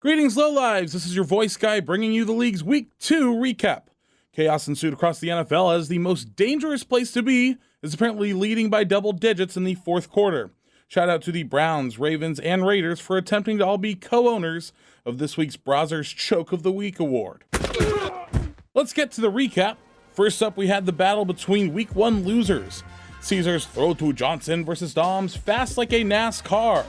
Greetings, Lowlifes. This is your voice guy bringing you the league's Week 2 recap. Chaos ensued across the NFL as the most dangerous place to be is apparently leading by double digits in the fourth quarter. Shout out to the Browns, Ravens, and Raiders for attempting to all be co-owners of this week's Brazzers Choke of the Week award. Let's get to the recap. First up, we had the battle between Week 1 losers. Caesar's throw to Johnson versus Dom's fast like a NASCAR.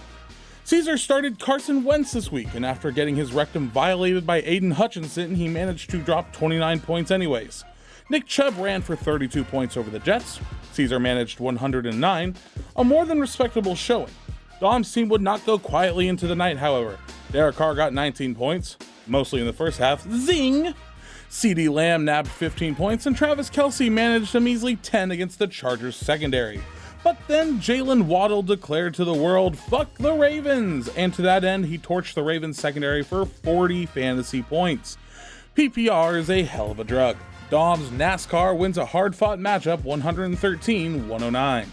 Caesar started Carson Wentz this week, and after getting his rectum violated by Aiden Hutchinson, he managed to drop 29 points anyways. Nick Chubb ran for 32 points over the Jets. Caesar managed 109, a more than respectable showing. Dom's team would not go quietly into the night, however. Derek Carr got 19 points, mostly in the first half. Zing! CeeDee Lamb nabbed 15 points, and Travis Kelce managed a measly 10 against the Chargers secondary. But then Jalen Waddle declared to the world, "Fuck the Ravens!" And to that end, he torched the Ravens secondary for 40 fantasy points. PPR is a hell of a drug. Dom's NASCAR wins a hard-fought matchup, 113-109.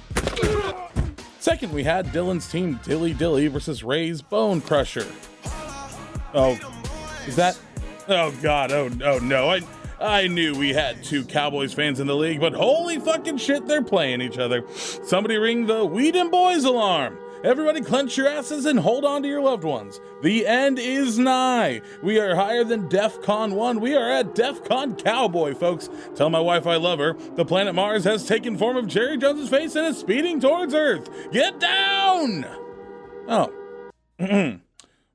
Second, we had Dylan's team Dilly versus Ray's Bone Crusher. Oh, is that? Oh God, oh no, I knew we had two Cowboys fans in the league, but holy fucking shit, they're playing each other. Somebody ring the Weed and Boys alarm. Everybody clench your asses and hold on to your loved ones. The end is nigh. We are higher than DEFCON 1. We are at DEFCON Cowboy, folks. Tell my wife I love her. The planet Mars has taken form of Jerry Jones's face and is speeding towards Earth. Get down! Oh.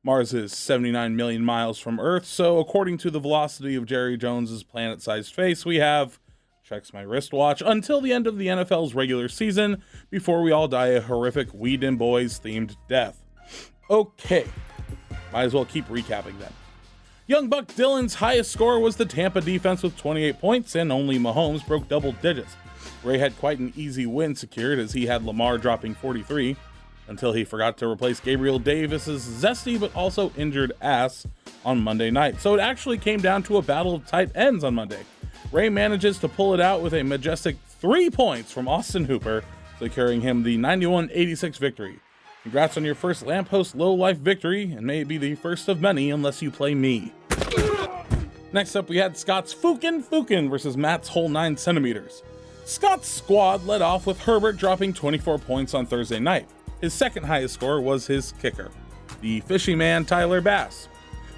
Mars is 79 million miles from Earth, so according to the velocity of Jerry Jones's planet-sized face, we have, checks my wristwatch, until the end of the NFL's regular season before we all die a horrific Weed and Boys themed death. Okay, might as well keep recapping then. Young Buck Dylan's highest score was the Tampa defense with 28 points, and only Mahomes broke double digits. Ray had quite an easy win secured as he had Lamar dropping 43, until he forgot to replace Gabriel Davis's zesty but also injured ass on Monday night. So it actually came down to a battle of tight ends on Monday. Ray manages to pull it out with a majestic 3 points from Austin Hooper, securing him the 91-86 victory. Congrats on your first Lamppost Lowlife victory, and may it be the first of many unless you play me. Next up, we had Scott's Fukin versus Matt's whole 9 centimeters. Scott's squad led off with Herbert dropping 24 points on Thursday night. His second highest score was his kicker, the fishy man Tyler Bass.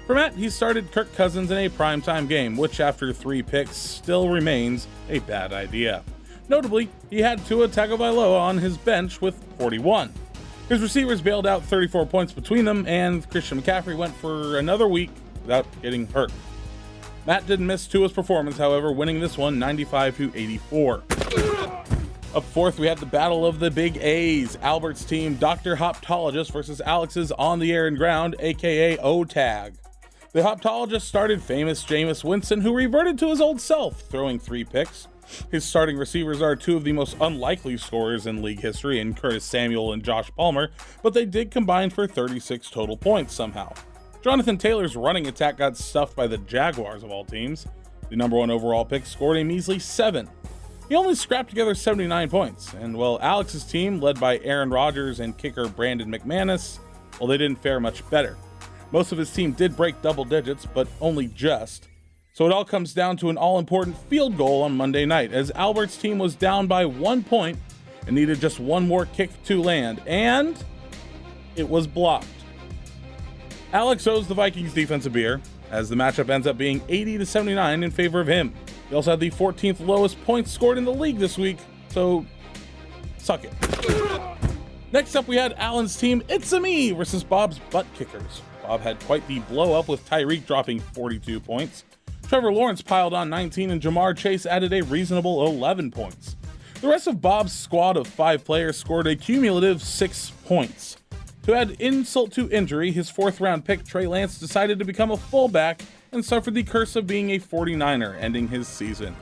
For Matt, he started Kirk Cousins in a primetime game, which after 3 picks still remains a bad idea. Notably, he had Tua Tagovailoa on his bench with 41. His receivers bailed out 34 points between them, and Christian McCaffrey went for another week without getting hurt. Matt didn't miss Tua's performance, however, winning this one 95-84. Up fourth, we had the battle of the big A's. Albert's team, Dr. Hoptologist versus Alex's On the Air and Ground, aka O-Tag. The Hoptologist started famous Jameis Winston, who reverted to his old self, throwing 3 picks. His starting receivers are 2 of the most unlikely scorers in league history in Curtis Samuel and Josh Palmer, but they did combine for 36 total points somehow. Jonathan Taylor's running attack got stuffed by the Jaguars of all teams. The number 1 overall pick scored a measly 7. He only scrapped together 79 points, and while Alex's team, led by Aaron Rodgers and kicker Brandon McManus, well, they didn't fare much better. Most of his team did break double digits, but only just. So it all comes down to an all-important field goal on Monday night, as Albert's team was down by 1 point and needed just 1 more kick to land, and it was blocked. Alex owes the Vikings defense a beer, as the matchup ends up being 80-79 in favor of him. He also had the 14th lowest points scored in the league this week, so suck it. Next up, we had Alan's team It's-A-Me versus Bob's Butt Kickers. Bob had quite the blow-up with Tyreek dropping 42 points. Trevor Lawrence piled on 19, and Jamar Chase added a reasonable 11 points. The rest of Bob's squad of 5 players scored a cumulative 6 points. To add insult to injury, his 4th-round pick Trey Lance decided to become a fullback and suffered the curse of being a 49er, ending his season.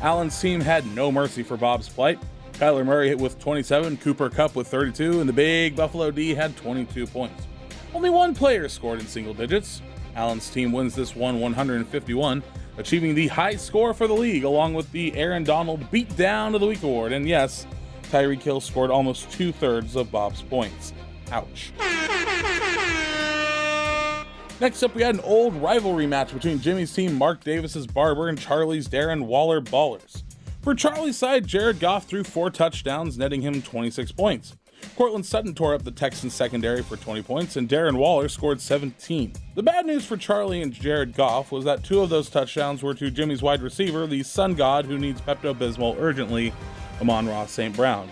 Allen's team had no mercy for Bob's plight. Kyler Murray hit with 27, Cooper Kupp with 32, and the big Buffalo D had 22 points. Only 1 player scored in single digits. Allen's team wins this one 151, achieving the high score for the league, along with the Aaron Donald Beatdown of the Week award. And yes, Tyreek Hill scored almost 2/3 of Bob's points. Ouch. Next up, we had an old rivalry match between Jimmy's team Mark Davis's Barber and Charlie's Darren Waller Ballers. For Charlie's side, Jared Goff threw 4 touchdowns, netting him 26 points. Cortland Sutton tore up the Texans secondary for 20 points, and Darren Waller scored 17. The bad news for Charlie and Jared Goff was that 2 of those touchdowns were to Jimmy's wide receiver, the sun god who needs Pepto-Bismol urgently, Amon-Ra St. Brown.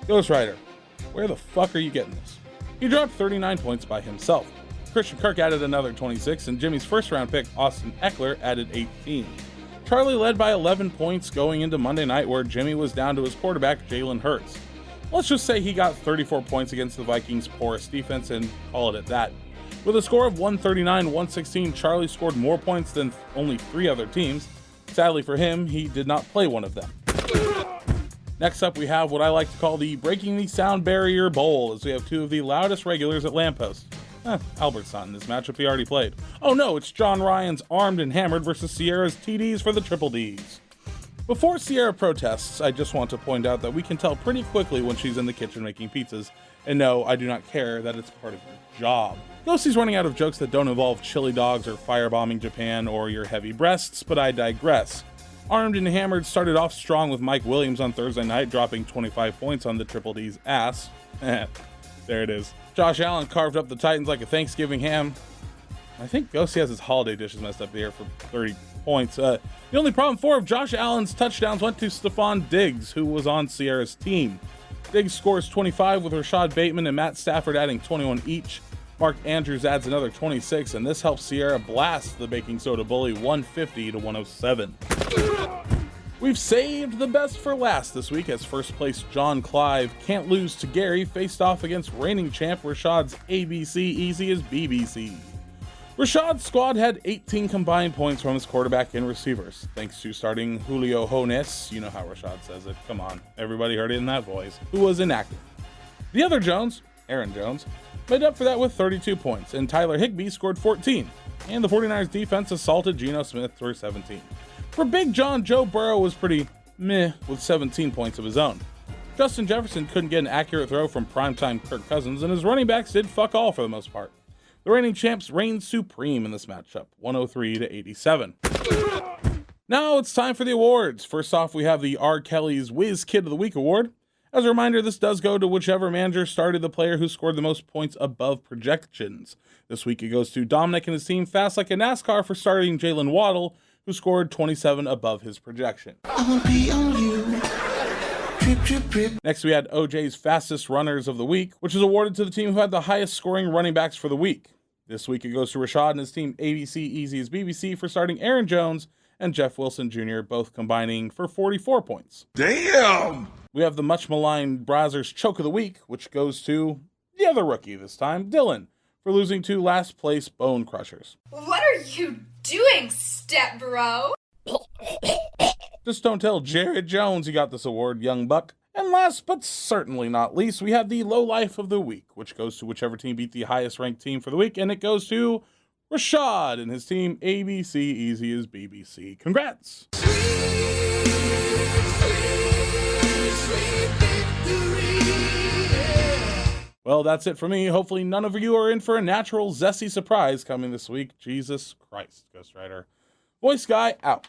Ghost Rider, where the fuck are you getting this? He dropped 39 points by himself. Christian Kirk added another 26, and Jimmy's first-round pick, Austin Eckler, added 18. Charlie led by 11 points going into Monday night, where Jimmy was down to his quarterback, Jalen Hurts. Let's just say he got 34 points against the Vikings' porous defense and call it at that. With a score of 139-116, Charlie scored more points than only 3 other teams. Sadly for him, he did not play one of them. Next up, we have what I like to call the Breaking the Sound Barrier Bowl, as we have 2 of the loudest regulars at Lamppost. Albert's not in this matchup, he already played. Oh no, it's John Ryan's Armed and Hammered versus Sierra's TDs for the Triple Ds. Before Sierra protests, I just want to point out that we can tell pretty quickly when she's in the kitchen making pizzas. And no, I do not care that it's part of your job. Ghostie's running out of jokes that don't involve chili dogs or firebombing Japan or your heavy breasts, but I digress. Armed and Hammered started off strong with Mike Williams on Thursday night, dropping 25 points on the Triple D's ass. There it is. Josh Allen carved up the Titans like a Thanksgiving ham. I think Ghosty has his holiday dishes messed up there for 30 points. The only problem, 4 of Josh Allen's touchdowns went to Stephon Diggs, who was on Sierra's team. Diggs scores 25 with Rashad Bateman and Matt Stafford adding 21 each. Mark Andrews adds another 26, and this helps Sierra blast the Baking Soda Bully 150-107. We've saved the best for last this week, as first place John Clive Can't Lose to Gary faced off against reigning champ Rashad's ABC Easy as BBC. Rashad's squad had 18 combined points from his quarterback and receivers, thanks to starting Julio Jones, you know how Rashad says it, come on, everybody heard it in that voice, who was inactive. The other Jones, Aaron Jones, made up for that with 32 points, and Tyler Higbee scored 14, and the 49ers defense assaulted Geno Smith for 17. For Big John, Joe Burrow was pretty meh with 17 points of his own. Justin Jefferson couldn't get an accurate throw from primetime Kirk Cousins, and his running backs did fuck all for the most part. The reigning champs reigned supreme in this matchup, 103-87. Now it's time for the awards. First off, we have the R. Kelly's Whiz Kid of the Week award. As a reminder, this does go to whichever manager started the player who scored the most points above projections. This week it goes to Dominic and his team Fast Like a NASCAR for starting Jalen Waddle, who scored 27 above his projection. I'll be on you. Trip, trip, trip. Next, we had OJ's Fastest Runners of the Week, which is awarded to the team who had the highest scoring running backs for the week. This week it goes to Rashad and his team ABC Easy as BBC for starting Aaron Jones and Jeff Wilson Jr., both combining for 44 points. Damn! We have the much maligned Brazzers Choke of the Week, which goes to the other rookie this time, Dylan, for losing to last place Bone Crushers. What are you doing, step bro? Just don't tell Jared Jones he got this award, young buck. And last but certainly not least, we have the Lowlife of the Week, which goes to whichever team beat the highest ranked team for the week, and it goes to Rashad and his team ABC Easy as BBC. Congrats! Well, that's it for me. Hopefully none of you are in for a natural zesty surprise coming this week. Jesus Christ, Ghost Rider. Voice Guy out.